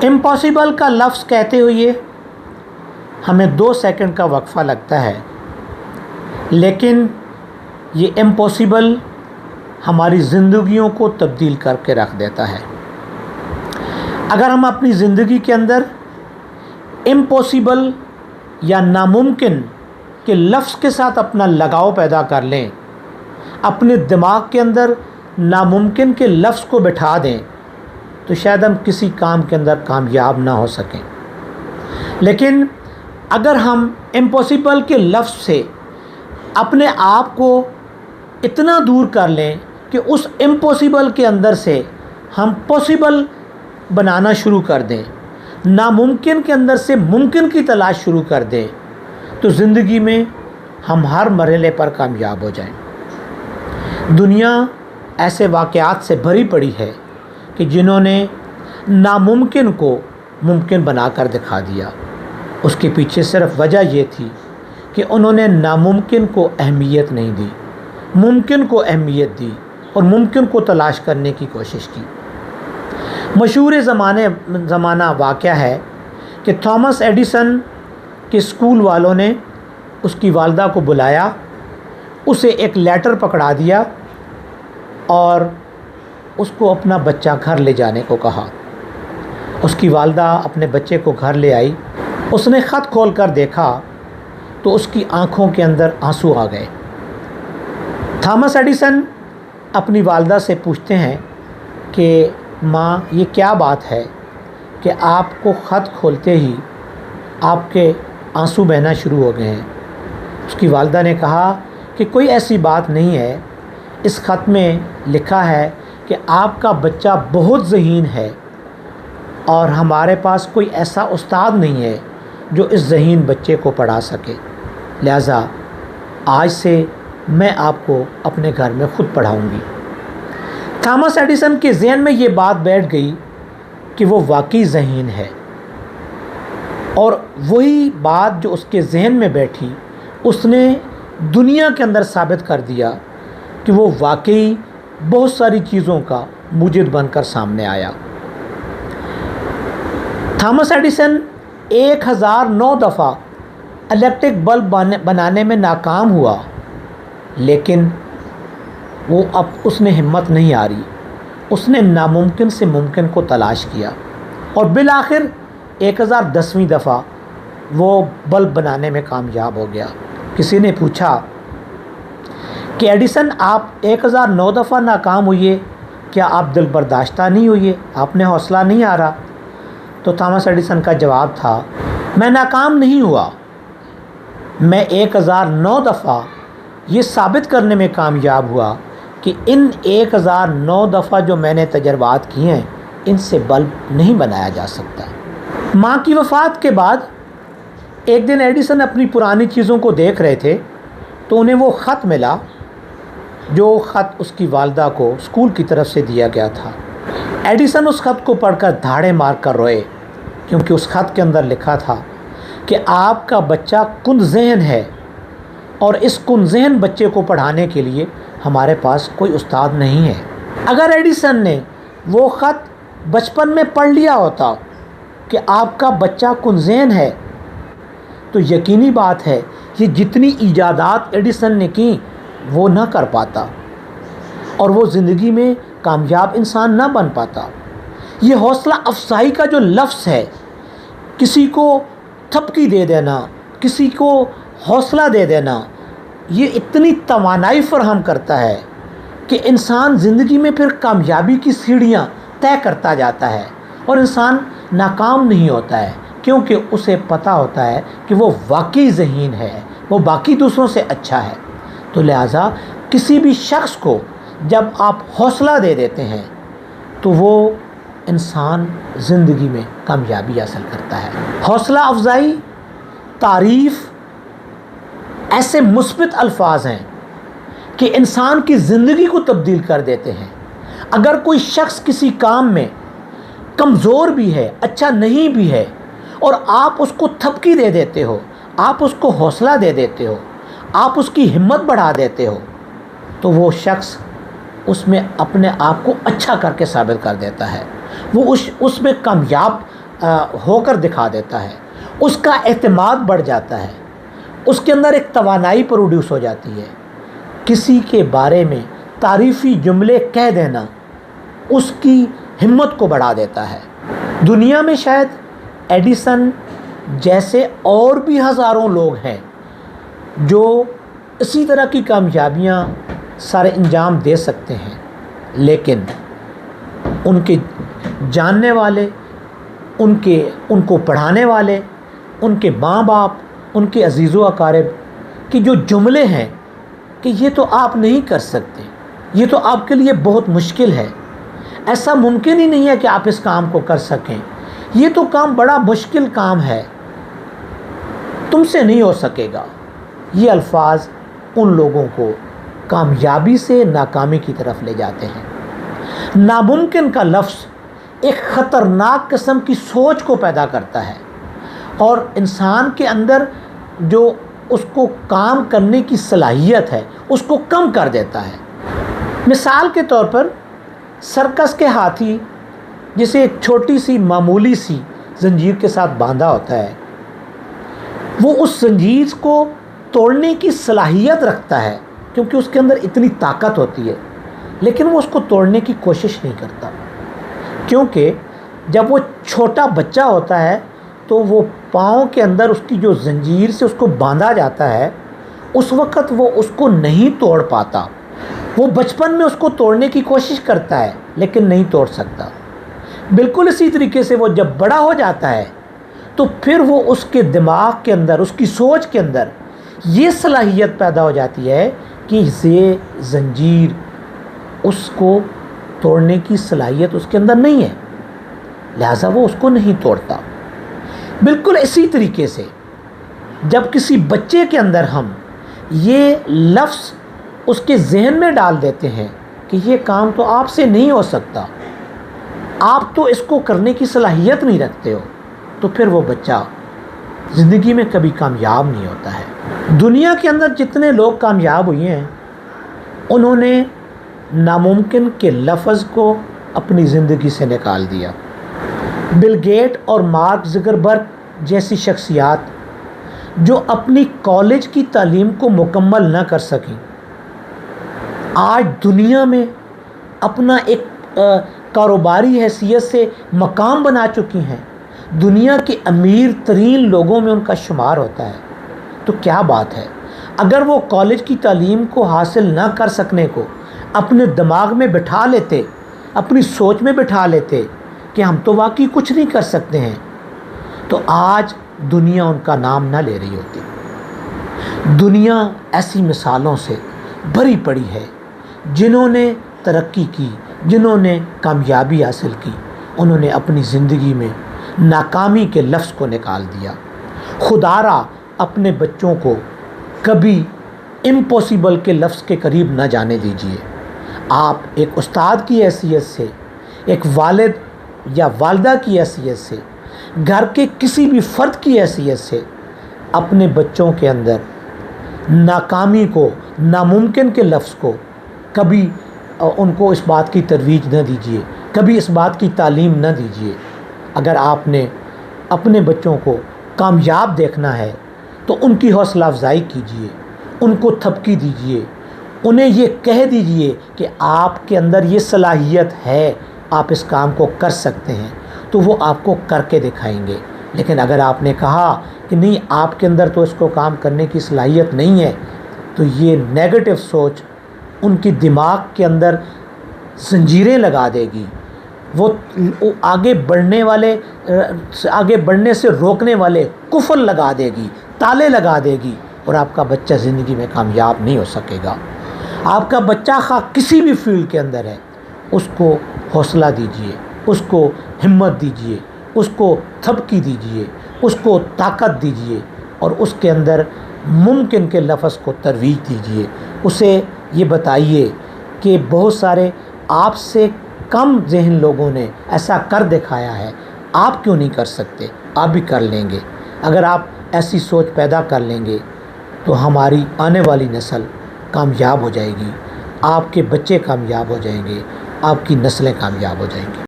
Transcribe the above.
Impossible کا لفظ کہتے ہوئے ہمیں 2 سیکنڈ کا وقفہ لگتا ہے، لیکن یہ امپاسبل ہماری زندگیوں کو تبدیل کر کے رکھ دیتا ہے۔ اگر ہم اپنی زندگی کے اندر امپاسبل یا ناممکن کے لفظ کے ساتھ اپنا لگاؤ پیدا کر لیں، اپنے دماغ کے اندر ناممکن کے لفظ کو بٹھا دیں، تو شاید ہم کسی کام کے اندر کامیاب نہ ہو سکیں۔ لیکن اگر ہم امپاسبل کے لفظ سے اپنے آپ کو اتنا دور کر لیں کہ اس امپاسبل کے اندر سے ہم پاسبل بنانا شروع کر دیں، ناممکن کے اندر سے ممکن کی تلاش شروع کر دیں، تو زندگی میں ہم ہر مرحلے پر کامیاب ہو جائیں۔ دنیا ایسے واقعات سے بھری پڑی ہے کہ جنہوں نے ناممکن کو ممکن بنا کر دکھا دیا۔ اس کے پیچھے صرف وجہ یہ تھی کہ انہوں نے ناممکن کو اہمیت نہیں دی، ممکن کو اہمیت دی اور ممکن کو تلاش کرنے کی کوشش کی۔ مشہور زمانہ واقعہ ہے کہ تھامس ایڈیسن کے اسکول والوں نے اس کی والدہ کو بلایا، اسے ایک لیٹر پکڑا دیا اور اس کو اپنا بچہ گھر لے جانے کو کہا۔ اس کی والدہ اپنے بچے کو گھر لے آئی، اس نے خط کھول کر دیکھا تو اس کی آنکھوں کے اندر آنسو آ گئے۔ تھامس ایڈیسن اپنی والدہ سے پوچھتے ہیں کہ ماں، یہ کیا بات ہے کہ آپ کو خط کھولتے ہی آپ کے آنسو بہنا شروع ہو گئے ہیں؟ اس کی والدہ نے کہا کہ کوئی ایسی بات نہیں ہے، اس خط میں لکھا ہے کہ آپ کا بچہ بہت ذہین ہے اور ہمارے پاس کوئی ایسا استاد نہیں ہے جو اس ذہین بچے کو پڑھا سکے، لہٰذا آج سے میں آپ کو اپنے گھر میں خود پڑھاؤں گی۔ تھامس ایڈیسن کے ذہن میں یہ بات بیٹھ گئی کہ وہ واقعی ذہین ہے، اور وہی بات جو اس کے ذہن میں بیٹھی اس نے دنیا کے اندر ثابت کر دیا کہ وہ واقعی بہت ساری چیزوں کا موجد بن کر سامنے آیا۔ تھامس ایڈیسن 1009 دفعہ الیکٹرک بلب بنانے میں ناکام ہوا، لیکن اس نے ہمت نہیں ہاری، اس نے ناممکن سے ممکن کو تلاش کیا اور بالآخر 1010ویں دفعہ وہ بلب بنانے میں کامیاب ہو گیا۔ کسی نے پوچھا کہ ایڈیسن، آپ 1009 دفعہ ناکام ہوئے، کیا آپ دل برداشتہ نہیں ہوئے؟ آپ نے حوصلہ نہیں ہارا؟ تو تھامس ایڈیسن کا جواب تھا، میں ناکام نہیں ہوا، میں 1009 دفعہ یہ ثابت کرنے میں کامیاب ہوا کہ ان 1009 دفعہ جو میں نے تجربات کیے ہیں ان سے بلب نہیں بنایا جا سکتا۔ ماں کی وفات کے بعد ایک دن ایڈیسن اپنی پرانی چیزوں کو دیکھ رہے تھے تو انہیں وہ خط ملا جو خط اس کی والدہ کو اسکول کی طرف سے دیا گیا تھا۔ ایڈیسن اس خط کو پڑھ کر دھاڑے مار کر روئے، کیونکہ اس خط کے اندر لکھا تھا کہ آپ کا بچہ کند ذہن ہے اور اس کند ذہن بچے کو پڑھانے کے لیے ہمارے پاس کوئی استاد نہیں ہے۔ اگر ایڈیسن نے وہ خط بچپن میں پڑھ لیا ہوتا کہ آپ کا بچہ کند ذہن ہے، تو یقینی بات ہے یہ جتنی ایجادات ایڈیسن نے کی وہ نہ کر پاتا اور وہ زندگی میں کامیاب انسان نہ بن پاتا۔ یہ حوصلہ افزائی کا جو لفظ ہے، کسی کو تھپکی دے دینا، کسی کو حوصلہ دے دینا، یہ اتنی توانائی فراہم کرتا ہے کہ انسان زندگی میں پھر کامیابی کی سیڑھیاں طے کرتا جاتا ہے اور انسان ناکام نہیں ہوتا ہے، کیونکہ اسے پتہ ہوتا ہے کہ وہ واقعی ذہین ہے، وہ باقی دوسروں سے اچھا ہے۔ تو لہٰذا کسی بھی شخص کو جب آپ حوصلہ دے دیتے ہیں تو وہ انسان زندگی میں کامیابی حاصل کرتا ہے۔ حوصلہ افزائی، تعریف ایسے مثبت الفاظ ہیں کہ انسان کی زندگی کو تبدیل کر دیتے ہیں۔ اگر کوئی شخص کسی کام میں کمزور بھی ہے، اچھا نہیں بھی ہے، اور آپ اس کو تھپکی دے دیتے ہو، آپ اس کو حوصلہ دے دیتے ہو، آپ اس کی ہمت بڑھا دیتے ہو، تو وہ شخص اس میں اپنے آپ کو اچھا کر کے ثابت کر دیتا ہے، وہ اس میں کامیاب ہو کر دکھا دیتا ہے، اس کا اعتماد بڑھ جاتا ہے، اس کے اندر ایک توانائی پروڈیوس ہو جاتی ہے۔ کسی کے بارے میں تعریفی جملے کہہ دینا اس کی ہمت کو بڑھا دیتا ہے۔ دنیا میں شاید ایڈیسن جیسے اور بھی ہزاروں لوگ ہیں جو اسی طرح کی کامیابیاں سارے انجام دے سکتے ہیں، لیکن ان کے جاننے والے، ان کو پڑھانے والے، ان کے ماں باپ، ان کے عزیز و اقارب کی جو جملے ہیں کہ یہ تو آپ نہیں کر سکتے، یہ تو آپ کے لیے بہت مشکل ہے، ایسا ممکن ہی نہیں ہے کہ آپ اس کام کو کر سکیں، یہ تو کام بڑا مشکل کام ہے، تم سے نہیں ہو سکے گا، یہ الفاظ ان لوگوں کو کامیابی سے ناکامی کی طرف لے جاتے ہیں۔ ناممکن کا لفظ ایک خطرناک قسم کی سوچ کو پیدا کرتا ہے اور انسان کے اندر جو اس کو کام کرنے کی صلاحیت ہے اس کو کم کر دیتا ہے۔ مثال کے طور پر سرکس کے ہاتھی جسے ایک چھوٹی سی معمولی سی زنجیر کے ساتھ باندھا ہوتا ہے، وہ اس زنجیر کو توڑنے کی صلاحیت رکھتا ہے کیونکہ اس کے اندر اتنی طاقت ہوتی ہے، لیکن وہ اس کو توڑنے کی کوشش نہیں کرتا، کیونکہ جب وہ چھوٹا بچہ ہوتا ہے تو وہ پاؤں کے اندر اس کی جو زنجیر سے اس کو باندھا جاتا ہے اس وقت وہ اس کو نہیں توڑ پاتا، وہ بچپن میں اس کو توڑنے کی کوشش کرتا ہے لیکن نہیں توڑ سکتا۔ بالکل اسی طریقے سے وہ جب بڑا ہو جاتا ہے تو پھر وہ اس کے دماغ کے اندر، اس کی سوچ کے اندر یہ صلاحیت پیدا ہو جاتی ہے کہ یہ زنجیر اس کو توڑنے کی صلاحیت اس کے اندر نہیں ہے، لہٰذا وہ اس کو نہیں توڑتا۔ بالکل اسی طریقے سے جب کسی بچے کے اندر ہم یہ لفظ اس کے ذہن میں ڈال دیتے ہیں کہ یہ کام تو آپ سے نہیں ہو سکتا، آپ تو اس کو کرنے کی صلاحیت نہیں رکھتے ہو، تو پھر وہ بچہ زندگی میں کبھی کامیاب نہیں ہوتا ہے۔ دنیا کے اندر جتنے لوگ کامیاب ہوئے ہیں انہوں نے ناممکن کے لفظ کو اپنی زندگی سے نکال دیا۔ بل گیٹ اور مارک زکربرگ جیسی شخصیات جو اپنی کالج کی تعلیم کو مکمل نہ کر سکیں، آج دنیا میں اپنا ایک کاروباری حیثیت سے مقام بنا چکی ہیں، دنیا کے امیر ترین لوگوں میں ان کا شمار ہوتا ہے۔ تو کیا بات ہے، اگر وہ کالج کی تعلیم کو حاصل نہ کر سکنے کو اپنے دماغ میں بٹھا لیتے، اپنی سوچ میں بٹھا لیتے کہ ہم تو واقعی کچھ نہیں کر سکتے ہیں، تو آج دنیا ان کا نام نہ لے رہی ہوتی۔ دنیا ایسی مثالوں سے بھری پڑی ہے جنہوں نے ترقی کی، جنہوں نے کامیابی حاصل کی، انہوں نے اپنی زندگی میں ناکامی کے لفظ کو نکال دیا۔ خدا را اپنے بچوں کو کبھی امپاسبل کے لفظ کے قریب نہ جانے دیجیے۔ آپ ایک استاد کی حیثیت سے، ایک والد یا والدہ کی حیثیت سے، گھر کے کسی بھی فرد کی حیثیت سے اپنے بچوں کے اندر ناکامی کو، ناممکن کے لفظ کو کبھی ان کو اس بات کی ترویج نہ دیجیے، کبھی اس بات کی تعلیم نہ دیجیے۔ اگر آپ نے اپنے بچوں کو کامیاب دیکھنا ہے تو ان کی حوصلہ افزائی کیجیے، ان کو تھپکی دیجیے، انہیں یہ کہہ دیجیے کہ آپ کے اندر یہ صلاحیت ہے، آپ اس کام کو کر سکتے ہیں، تو وہ آپ کو کر کے دکھائیں گے۔ لیکن اگر آپ نے کہا کہ نہیں آپ کے اندر تو اس کو کام کرنے کی صلاحیت نہیں ہے، تو یہ نیگیٹو سوچ ان کی دماغ کے اندر زنجیریں لگا دے گی، وہ آگے بڑھنے سے روکنے والے قفل لگا دے گی، تالے لگا دے گی، اور آپ کا بچہ زندگی میں کامیاب نہیں ہو سکے گا۔ آپ کا بچہ خواہ کسی بھی فیلڈ کے اندر ہے، اس کو حوصلہ دیجیے، اس کو ہمت دیجیے، اس کو تھپکی دیجیے، اس کو طاقت دیجیے، اور اس کے اندر ممکن کے لفظ کو ترویج دیجیے۔ اسے یہ بتائیے کہ بہت سارے آپ سے کم ذہن لوگوں نے ایسا کر دکھایا ہے، آپ کیوں نہیں کر سکتے؟ آپ بھی کر لیں گے۔ اگر آپ ایسی سوچ پیدا کر لیں گے تو ہماری آنے والی نسل کامیاب ہو جائے گی، آپ کے بچے کامیاب ہو جائیں گے، آپ کی نسلیں کامیاب ہو جائیں گی۔